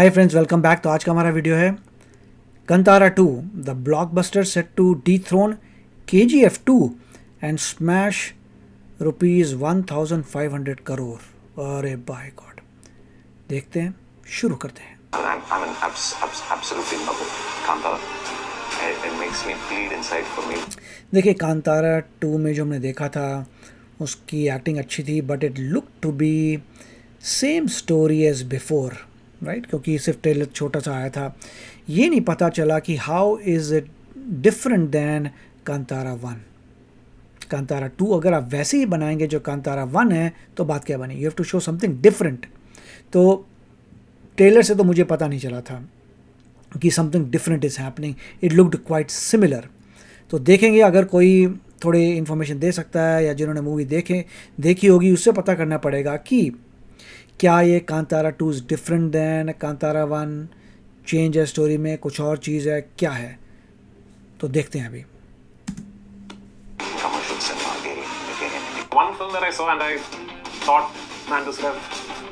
Hi friends, welcome back. तो आज का हमारा वीडियो है Kantara 2, the blockbuster set to dethrone KGF 2 and smash ₹1500 crore. अरे बाय गॉड, देखते हैं, शुरू करते हैं। Absolutely in love with Kantara. It makes me bleed inside for me. देखिए, कांतारा 2 में जो हमने देखा था उसकी एक्टिंग अच्छी थी, but it look to be same story as before, right? क्योंकि सिर्फ ट्रेलर छोटा सा आया था, ये नहीं पता चला कि how is it different than Kantara 1। Kantara 2 अगर आप वैसे ही बनाएंगे जो कांतारा 1 है तो बात क्या बनी? You have to show something different. तो ट्रेलर से तो मुझे पता नहीं चला था कि something different is happening, it looked quite similar. तो देखेंगे, अगर कोई थोड़े इन्फॉर्मेशन दे सकता है या जिन्होंने मूवी देखी होगी उससे पता करना पड़ेगा कि क्या ये Kantara 2 is different than Kantara 1, change है स्टोरी में, कुछ और चीज़ है, क्या है? तो देखते हैं अभी। Commercial cinema again. One film that I saw and I thought, man, this would have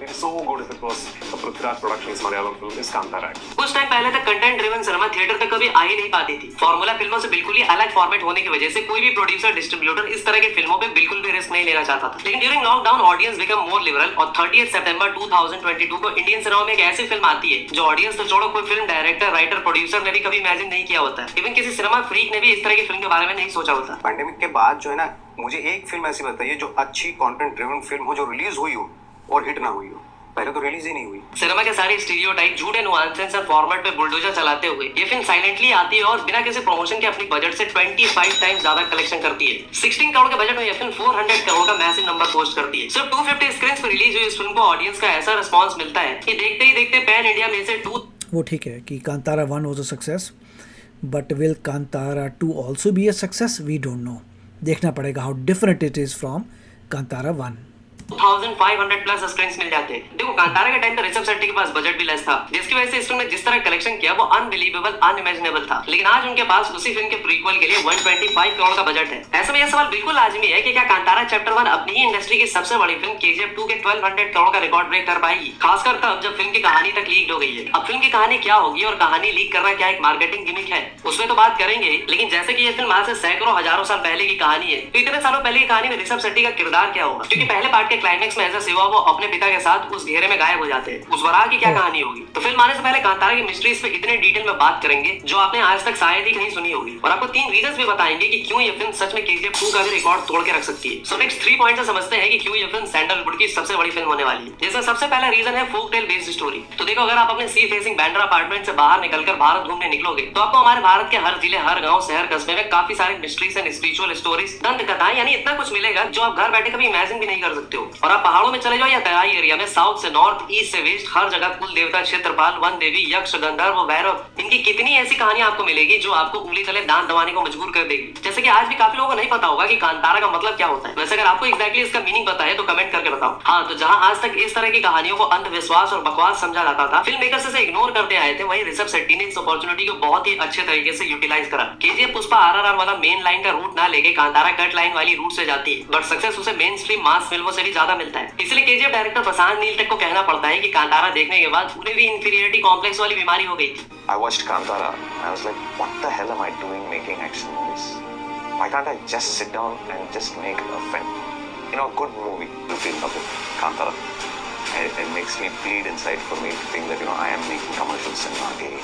been so good if it was a Prithviraj Productions Malayalam film is Kantara. कुछ टाइम पहले तक कंटेंट ड्रिवन सिनेमा थिएटर तक कभी आ ही नहीं पाती थी। Formula फिल्मों से बिल्कुल ही अलग फॉर्मेट होने की वजह से कोई भी प्रोड्यूसर डिस्ट्रीब्यूटर इस तरह की फिल्मों पे बिल्कुल भी रिस्क नहीं लेना चाहता था। लेकिन during lockdown audience become more liberal और 30 सितंबर 2022 को इंडियन सिनेमा में एक ऐसी फिल्म आती है जो ऑडियंस तो छोड़ो, कोई फिल्म डायरेक्टर, राइटर, प्रोड्यूसर ने भी कभी इमेजिन नहीं किया होता है। इवन किसी सिनेमा फ्रीक ने भी इस तरह की फिल्म के बारे में नहीं सोचा होता। पैंडेमिक के बाद जो है ना, मुझे एक फिल्म ऐसी बताइए जो अच्छी कंटेंट ड्रिवन फिल्म हो, जो रिलीज हुई हो और हिट ना हुई हो। पहले तो रिलीज ही नहीं हुई। सिनेमा के सारे स्टीरियोटाइप, झूठे नुआंसेस और फॉर्मेट पे बुलडोजर चलाते हुए ये फिल्म साइलेंटली आती है और बिना किसी प्रमोशन के अपनी बजट से 25 टाइम्स ज्यादा कलेक्शन करती है। 16 करोड़ के बजट में ये फिल्म 400 करोड़ का मैसिव नंबर पोस्ट करती है। सिर्फ 250 स्क्रीन पर रिलीज हुई इस फिल्म को ऑडियंस का ऐसा रिस्पॉन्स मिलता है कि देखते ही देखते पैन इंडिया में से वो ठीक है कि Kantara 1 was a success, but will Kantara 2 also be a success? We don't know. देखना पड़ेगा how different it is from Kantara 1। 2500 plus screens मिल जाते हैं। देखो, कांतारा के टाइम पे ऋषभ शेट्टी के पास बजट भी लेस था, जिसकी वजह से इस फिल्म ने जिस तरह कलेक्शन किया वो अनबिलीवेबल, अनइमेजिनेबल था। लेकिन आज उनके पास उसी फिल्म के प्रीक्वल के लिए 125 करोड़ का बजट है। ऐसे में यह सवाल बिल्कुल लाजमी है कि क्या कांतारा चैप्टर 1 अपनी ही इंडस्ट्री की सबसे बड़ी फिल्म KGF 2 के 1200 करोड़ का रिकॉर्ड ब्रेक कर पाएगी, खासकर तब जब फिल्म की कहानी तक लीक हो गई है। अब फिल्म की कहानी क्या होगी और कहानी लीक करना क्या एक मार्केटिंग गिमिक है, उसमें तो बात करेंगे। लेकिन जैसे कि यह फिल्म आज से सैकड़ों हजारों साल पहले की कहानी है, तो इतने सालों पहले की कहानी में ऋषभ शेट्टी का किरदार क्या होगा? क्योंकि पहले पार्ट के क्लाइमेक्स में ऐसा वो अपने पिता के साथ उस घेरे में गायब हो जाते हैं। उस वराह की क्या कहानी होगी? तो फिल्म आने से पहले कांतारा की मिस्ट्रीज पे इतने डिटेल में बात करेंगे जो आपने आज तक शायद ही कहीं सुनी होगी, और आपको 3 रीजंस भी बताएंगे कि क्यों ये फिल्म सच में KGF 2 का भी रिकॉर्ड तोड़ के रख सकती है। सो नेक्स्ट 3 पॉइंट्स से समझते हैं कि क्यों ये फिल्म सैंडलवुड की सबसे बड़ी फिल्म होने वाली है। जैसे सबसे पहला रीजन है फोक टेल बेस्ड स्टोरी। तो देखो, अगर आप अपने सी फेसिंग बैंड्रा अपार्टमेंट से बाहर निकलकर भारत घूमने निकलोगे तो आपको हमारे भारत के हर जिले, हर गांव, शहर, कस्बे में काफी सारे मिस्ट्रीज एंड स्पिरिचुअल स्टोरीज, दंत कथाएं, यानी इतना कुछ मिलेगा जो आप घर बैठे कभी इमेजिन भी नहीं कर सकते हो। और आप पहाड़ों में चले जाओ या तराई एरिया में, साउथ से नॉर्थ, ईस्ट से वेस्ट, हर जगह कुल देवता, क्षेत्रपाल, वन देवी, यक्ष, गंधर्व, भैरव, इनकी कितनी ऐसी कहानियां आपको मिलेगी जो आपको उंगली तले दांत दबाने को मजबूर कर देगी। जैसे कि आज भी काफी लोगों को नहीं पता होगा कि कांतारा का मतलब क्या होता है। वैसे अगर आपको एग्जैक्टली इसका मीनिंग पता है तो कमेंट करके बताओ। हाँ, तो जहां आज तक इस तरह की कहानियों को अंधविश्वास और बकवास समझा जाता था, फिल्म मेकर्स इसे इग्नोर करते आए थे, वहीं ऋषभ शेट्टी ने इस अपॉर्चुनिटी को बहुत ही अच्छे तरीके से यूटिलाइज करा। KGF पुष्पा RRR वाला मेन लाइन का रूट ना लेके कांतारा कट लाइन वाली रूट से जाती है, बट सक्सेस उसे मेन स्ट्रीम मास फिल्मों से भी ज्यादा मिलता है। इसलिए KGF डायरेक्टर प्रशांत नील तक को कहना पड़ता है कि कांतारा देखने के बाद उन्हें भी इंफीरियरिटी कॉम्प्लेक्स वाली बीमारी हो गई थी। I watched Kantara. I was like, what the hell am I doing making action movies? Why can't I just sit down and just make a film? You know, a good movie. You feel love with Kantara. It makes me bleed inside for me to think that, you know, I am making commercial cinema again.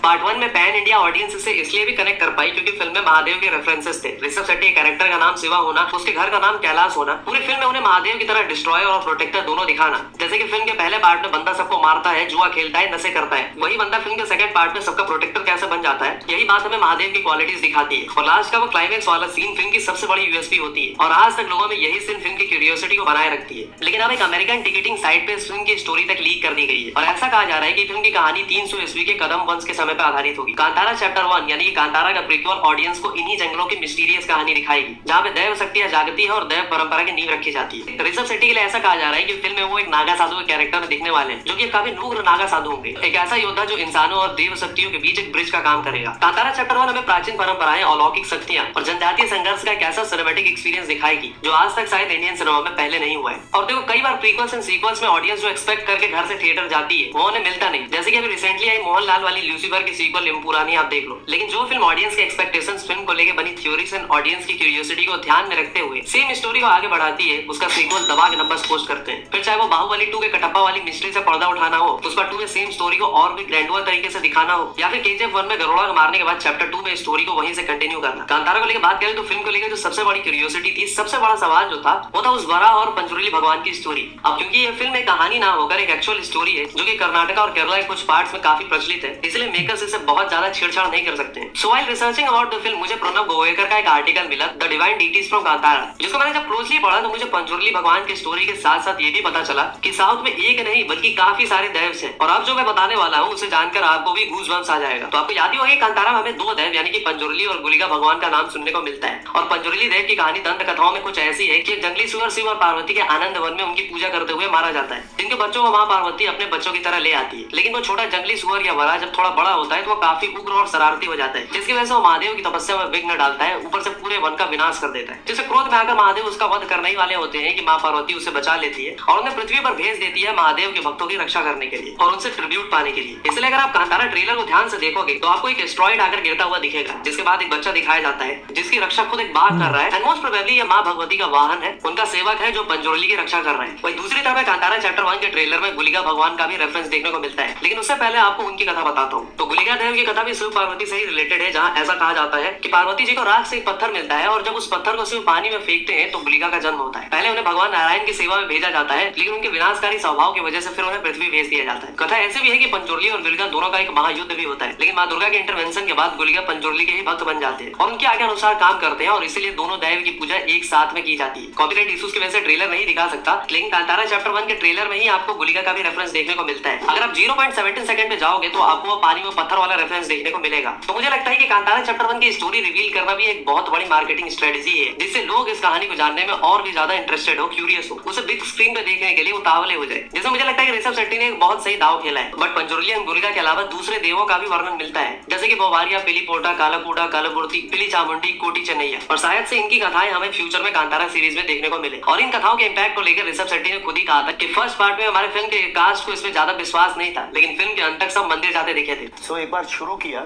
Part 1 में pan India audience इसे इसलिए भी connect कर पाई क्योंकि film में महादेव के references थे। ऋषभ शेट्टी के कैरेक्टर का नाम शिवा होना, उसके घर का नाम कैलाश होना, पूरी फिल्म में उन्हें महादेव की तरह डिस्ट्रॉयर और प्रोटेक्टर दोनों दिखाना। जैसे कि फिल्म के पहले पार्ट में बंदा सबको मारता है, जुआ खेलता है, नशे करता है, वही बंदा फिल्म के सेकंड पार्ट में सबका प्रोटेक्टर कैसे बन जाता है। यही बात हमें महादेव की क्वालिटीज दिखाती है। और लास्ट का वो क्लाइमेक्स वाला सीन फिल्म की सबसे बड़ी USP होती है, और आज तक लोगों में यही सीन फिल्म की क्यूरियोसिटी को बनाए रखती है। लेकिन अब एक अमेरिकन टिकटिंग साइट पे फिल्म की स्टोरी तक लीक कर दी गई है, और ऐसा कहा जा रहा है कि फिल्म की कहानी 300 ईस्वी के कदम वंश के समय पर आधारित होगी। कांतारा चैप्टर 1 यानी कि कांतारा का प्रीक्वल ऑडियंस को इन्हीं जंगलों की मिस्टीरियस कहानी दिखाएगी, जहाँ पे दैव शक्तियां जागती है और दैव परंपरा की नींव रखी जाती है। ऋषभ शेट्टी के लिए ऐसा कहा जा रहा है कि फिल्म में वो एक नागा साधु के कैरेक्टर में दिखने वाले हैं, जो कि काफी नूग्र नागा साधु होंगे, एक ऐसा योद्धा जो इंसानों और देव शक्तियों के बीच एक ब्रिज का काम करेगा। कांतारा चैप्टर 1 हमें प्राचीन परंपराएं, अलौकिक शक्तियां और जनजातीय संघर्ष का एक ऐसा सिनेमैटिक एक्सपीरियंस दिखाएगी जो आज तक शायद इंडियन सिनेमा में पहले नहीं हुआ है। और देखो, कई बार प्रीक्वल्स एंड सीक्वल्स में ऑडियंस जो एक्सपेक्ट करके घर से थिएटर जाती है वो उन्हें मिलता नहीं। जैसे कि अभी रिसेंटली आई मोहनलाल वाली लूसीफर की सीक्वल इम्पुरानी आप देख लो। लेकिन जो फिल्म ऑडियंस के एक्सपेक्टेशंस फिल्म को लेकर बनी थ्योरीज एंड ऑडियंस की क्यूरियोसिटी को ध्यान में रखते हुए सेम स्टोरी को आगे बढ़ाती है, उसका सीक्वल दबा के नंबर्स पोस्ट करते हैं। फिर चाहे वो बाहुबली 2 के कटप्पा वाली मिस्ट्री से पर्दा उठाना हो, पुष्पा 2 में सेम स्टोरी को और भी ग्रैंडुअर तरीके से दिखाना हो, या फिर केजीएफ 1 में गरुड़ा को मारने के बाद चैप्टर 2 में स्टोरी को वहीं से कंटिन्यू करना। कांतारा को लेकर बात करें तो फिल्म को लेकर जो सबसे बड़ी क्यूरियोसिटी थी, सबसे बड़ा सवाल जो था वो था उस वराह और पंचुरली भगवान की स्टोरी। अब क्योंकि ये फिल्म एक कहानी ना होकर एक एक्चुअल स्टोरी है जो कि कर्नाटका और केरला के कुछ पार्ट्स में काफी प्रचलित है, इसलिए मेकर्स इसे बहुत ज्यादा छेड़छाड़ नहीं कर सकते। सो while researching about the film मुझे प्रणब गोवेकर का एक आर्टिकल मिला, the divine deities from Kantara, जिसको मैंने जब क्लोजली पढ़ा तो मुझे पंचुरली भगवान की स्टोरी के साथ साथ ये भी पता चला कि साउथ में एक नहीं बल्कि काफी सारे दैव्स हैं। और अब जो मैं बताने वाला हूँ उसे जानकर आपको भी गूज़बम्प्स आ जाएगा। तो आपको याद ही होगा कांतारा में हमें दो दैव यानी कि पंचुरली और गुलिका भगवान का नाम सुनने को मिलता है। और पंचुरली देव की कहानी दंत कथाओं में कुछ ऐसी है कि जंगली सुअर शिव और पार्वती के आनंद वन में उनकी पूजा करते हुए मारा जाता है, जिनके बच्चों को माँ पार्वती अपने बच्चों की तरह ले आती है। लेकिन वो छोटा जंगली सुअर या वरा जब थोड़ा बड़ा होता है तो वो काफी उग्र और शरारती हो जाता है, जिसकी वजह से वो महादेव की तपस्या में विघ्न डालता है, ऊपर से पूरे वन का विनाश कर देता है। जिससे क्रोध में आकर महादेव उसका वध करने ही वाले होते हैं कि माँ पार्वती उसे बचा लेती है और उन्हें पृथ्वी पर भेज देती है महादेव के भक्तों की रक्षा करने के लिए और उनसे ट्रिब्यूट पाने के लिए। इसलिए अगर आप कांतारा ट्रेलर को ध्यान से देखोगे तो आपको एक एस्ट्रॉइड आकर गिरता हुआ दिखेगा, जिसके बाद एक बच्चा दिखाया जाता है जिसकी रक्षा खुद एक बाघ कर रहा है। एंड मोस्ट प्रोबेबली ये माँ भगवती का वाहन है, उनका सेवक है जो पंचुरली की रक्षा कर रहे हैं। वही दूसरी तरफ कांतारा चैप्टर 1 के ट्रेलर में गुलिका भगवान का भी रेफरेंस देखने को मिलता है। लेकिन उससे पहले आपको उनकी कथा बताता हूँ। तो गुलिका देव की कथा भी शिव पार्वती से ही रिलेटेड है, जहाँ ऐसा कहा जाता है कि पार्वती जी को राख से एक पत्थर मिलता है और जब उस पत्थर को शिव पानी में फेंकते हैं तो गुलिका का जन्म होता है। पहले उन्हें भगवान नारायण की सेवा में भेजा जाता है, लेकिन उनके विनाशकारी स्वभाव की वजह से फिर उन्हें पृथ्वी भेज दिया जाता है। कथा ऐसी भी है कि पंचुरली और गुलिका दोनों का एक महायुद्ध भी होता है, लेकिन माँ दुर्गा के इंटरवेंशन के बाद गुलिका पंचुरली के ही भक्त बन जाते हैं और उनके आगे अनुसार काम करते हैं और इसीलिए दोनों दैव की पूजा एक साथ में की जाती है। कॉपीराइट इश्यूज की वजह से ट्रेलर नहीं दिखा सकता, लेकिन कांतारा चैप्टर 1 के ट्रेलर में ही आपको गुलिका का भी रेफरेंस देखने को मिलता है। अगर आप 0.17 सेकंड पे जाओगे तो आपको पानी में पत्थर वाला रेफरेंस देखने को मिलेगा। तो मुझे लगता है कि कांतारा चैप्टर 1 की स्टोरी रिवील करना भी एक बहुत बड़ी मार्केटिंग स्ट्रेटेजी है, जिससे लोग इस कहानी को जानने में और भी ज्यादा इंटरेस्टेड हो, क्यूरियस हो, उसे बिग स्क्रीन पे देखने के लिए उतावले हो जाए। जैसे मुझे लगता है कि ऋषभ शेट्टी ने एक बहुत सही दाव खेला है। बट पंचुरली और गुलिका के अलावा दूसरे देवों का भी वर्णन मिलता है, जैसे कि बोवारिया, पिलीपोटा, कालाकूडा, कालापुर्ती, पिली चामुंडी, कोटी चेन्नैया, और शायद से इनकी कथाएं हमें फ्यूचर में कांतारा सीरीज में देखने को मिले। और इन कथाओं के इम्पैक्ट को लेकर ऋषभ शेट्टी ने खुद ही कहा था कि फर्स्ट पार्ट में हमारे फिल्म के कास्ट को इसमें ज्यादा विश्वास नहीं था, लेकिन फिल्म के अंत तक सब मंदिर जाते दिखे थे। सो एक बार शुरू किया,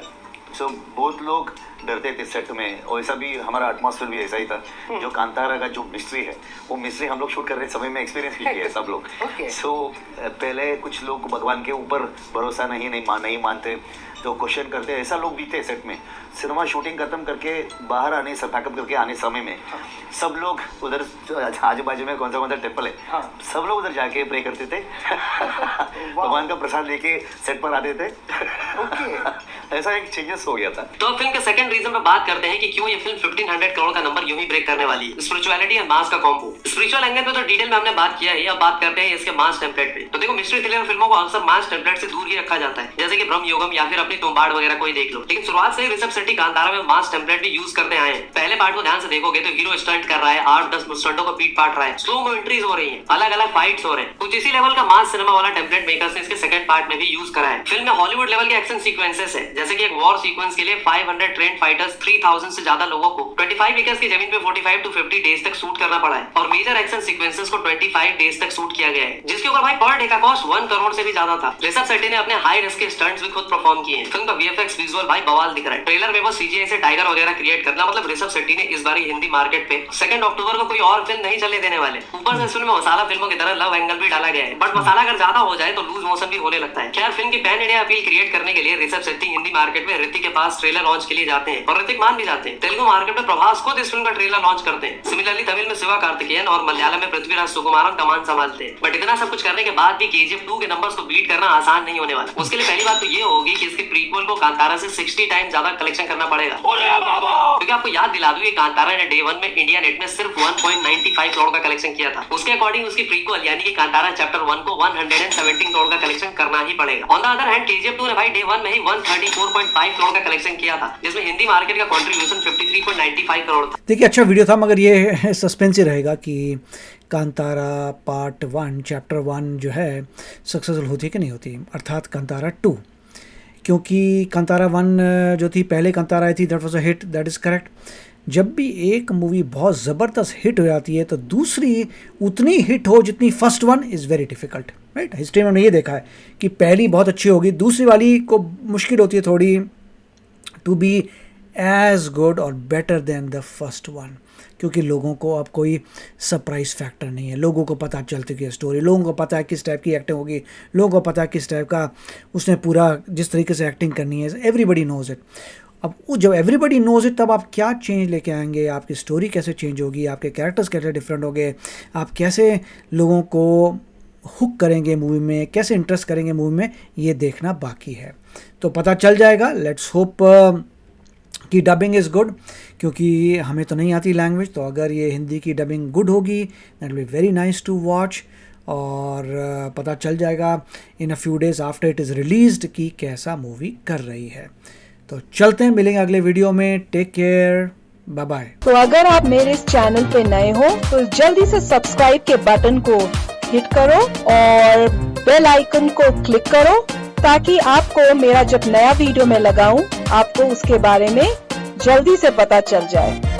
सो बहुत लोग डरते थे सेट में, और ऐसा भी हमारा एटमॉस्फेयर भी ऐसा ही था। जो कांतारा का जो मिस्ट्री है वो मिस्ट्री हम लोग शूट कर रहे समय में एक्सपीरियंस भी किया है सब लोग। सो पहले कुछ लोग भगवान के ऊपर भरोसा नहीं मानते, तो क्वेश्चन करते, ऐसा लोग भी थे सेट में। सिनेमा शूटिंग खत्म करके बाहर आने पैकअप करके आने समय में सब लोग उधर आजू बाजू में कौन सा टेम्पल है, सब लोग उधर जाके प्रे करते थे भगवान का प्रसाद लेके सेट पर आते थे। ऐसा एक चेंजेस हो गया था। तो अब फिल्म के सेकंड रीजन पे बात करते हैं कि क्यों ये फिल्म 1500 करोड़ का नंबर यूं ही ब्रेक करने वाली है। स्पिरिचुअलिटी एंड मास का कॉम्बो। स्पिरिचुअल एंगल पे तो डिटेल में हमने बात किया है, अब बात करते हैं इसके मास टेम्पलेट पे। तो देखो, मिस्ट्री थ्रिलर फिल्मों को अक्सर मास टेम्पलेट से दूर ही रखा जाता है, जैसे कि ब्रह्म योगम या फिर अपनी तुम्बाड़ वगैरह कोई देख लो। लेकिन शुरुआत से ही ऋषभ शेट्टी कांतारा में मास टेम्पलेट भी यूज करते आए हैं। पहले पार्ट को ध्यान से देखोगे तो हीरो स्टंट कर रहा है, 8-10 स्टंटों को पीट पाट रहा है, स्लो मो एंट्रीज हो रही है, अलग अलग फाइट्स हो रहे हैं। कुछ इसी लेवल का मास सिनेमा वाला टेम्पलेट मेकर्स ने इसके सेकंड पार्ट में भी यूज करा है। फिल्म में हॉलीवुड लेवल के एक्शन सीक्वेंसेस है, जैसे कि एक वॉर सीक्वेंस के लिए 500 ट्रेंड फाइटर्स 3000 से ज्यादा लोगों को 25 एकर्स की जमीन पे 45 to 50 डेज तक शूट करना पड़ा है, और मेजर एक्शन सीक्वेंसेस को 25 डेज तक शूट किया गया है, जिसके ऊपर भाई पर डे का कॉस्ट 1 करोड़ से भी ज्यादा था। ऋषभ शेट्टी ने अपने हाई रिस्क के स्टंट्स भी खुद परफॉर्म किए हैं। फिल्म का वीएफएक्स विजुअल भाई बवाल दिख रहा है। ट्रेलर में वो सीजीआई से टाइगर वगैरह क्रिएट करना, मतलब ऋषभ शेट्टी ने इस बार हिंदी मार्केट पे 2 अक्टूबर को कोई और फिल्म नहीं चलने देने वाले। ऊपर से फिल्म में मसाला फिल्मों की तरह लव एंगल भी डाला गया है, बट मसाला अगर ज्यादा हो जाए तो लूज मोशन भी होने लगता है। खैर, फिल्म की पैन इंडिया अपील क्रिएट करने के लिए ऋषभ शेट्टी हिंदी मार्केट में ऋतिक के पास ट्रेलर लॉन्च के लिए जाते हैं, और ऋतिक मान भी जाते हैं। तेलुगु मार्केट में प्रभास खुद इस फिल्म का ट्रेलर लॉन्च करते हैं। सिमिलरली तमिल में शिवा कार्तिकेयन और मलयालम में पृथ्वीराज सुकुमारन कमान संभालते हैं। बट इतना सब कुछ करने के बाद भी केजीएफ 2 के नंबर्स को बीट करना आसान नहीं होने वाला। उसके लिए पहली बात तो ये होगी कि इसके प्रीक्वल को कांतारा से 60 टाइम ज्यादा कलेक्शन करना पड़ेगा। क्योंकि आपको याद दिला दूं कि कांतारा ने डे 1 में इंडिया नेट में सिर्फ 1.95 करोड़ का कलेक्शन किया था। उसके अकॉर्डिंग उसकी प्रीक्वल यानी कि कांतारा चैप्टर 1 को 117 करोड़ का कलेक्शन करना ही पड़ेगा। On the other hand KGF 2 ने भाई डे 1 में ही 134.5 करोड़ का कलेक्शन किया था, जिसमें हिंदी मार्केट का कंट्रीब्यूशन 53.95 करोड़ था। देखिए, अच्छा वीडियो था, मगर ये सस्पेंस ही रहेगा कि कांतारा पार्ट 1 चैप्टर 1 जो है सक्सेसफुल होती है कि नहीं होती, अर्थात कांतारा 2। क्योंकि कांतारा 1 जो थी, पहले कांतारा आई थी, that was a hit, that is correct. जब भी एक मूवी बहुत ज़बरदस्त हिट हो जाती है तो दूसरी उतनी हिट हो जितनी first one is very difficult, right. History में हमने ये देखा है कि पहली बहुत अच्छी होगी, दूसरी वाली को मुश्किल होती है थोड़ी टू बी एज गुड और better than the first one, क्योंकि लोगों को अब कोई सरप्राइज फैक्टर नहीं है। लोगों को पता चल चुकी है स्टोरी, लोगों को पता है किस टाइप की एक्टिंग होगी, लोगों को पता है किस टाइप का उसने पूरा जिस तरीके से एक्टिंग करनी है, एवरीबडी नोज इट। अब जब एवरीबडी नोज इट तब आप क्या चेंज लेके आएंगे, आपकी स्टोरी कैसे चेंज होगी, आपके कैरेक्टर्स कैसे डिफरेंट होंगे, आप कैसे लोगों को हुक करेंगे मूवी में, कैसे इंटरेस्ट करेंगे मूवी में, ये देखना बाकी है। तो पता चल जाएगा। लेट्स होप कि डबिंग इज़ गुड, क्योंकि हमें तो नहीं आती लैंग्वेज, तो अगर ये हिंदी की डबिंग गुड होगी that will be very nice to watch. और पता चल जाएगा in a few days after it is released कि कैसा मूवी कर रही है। तो चलते हैं, मिलेंगे अगले वीडियो में। Take care, bye bye. तो अगर आप मेरे इस चैनल पे नए हो तो जल्दी से सब्सक्राइब के बटन को हिट करो और बेल आइकन को क्लिक करो, ताकि आपको मेरा जब नया वीडियो मैं लगाऊं आपको उसके बारे में जल्दी से पता चल जाए।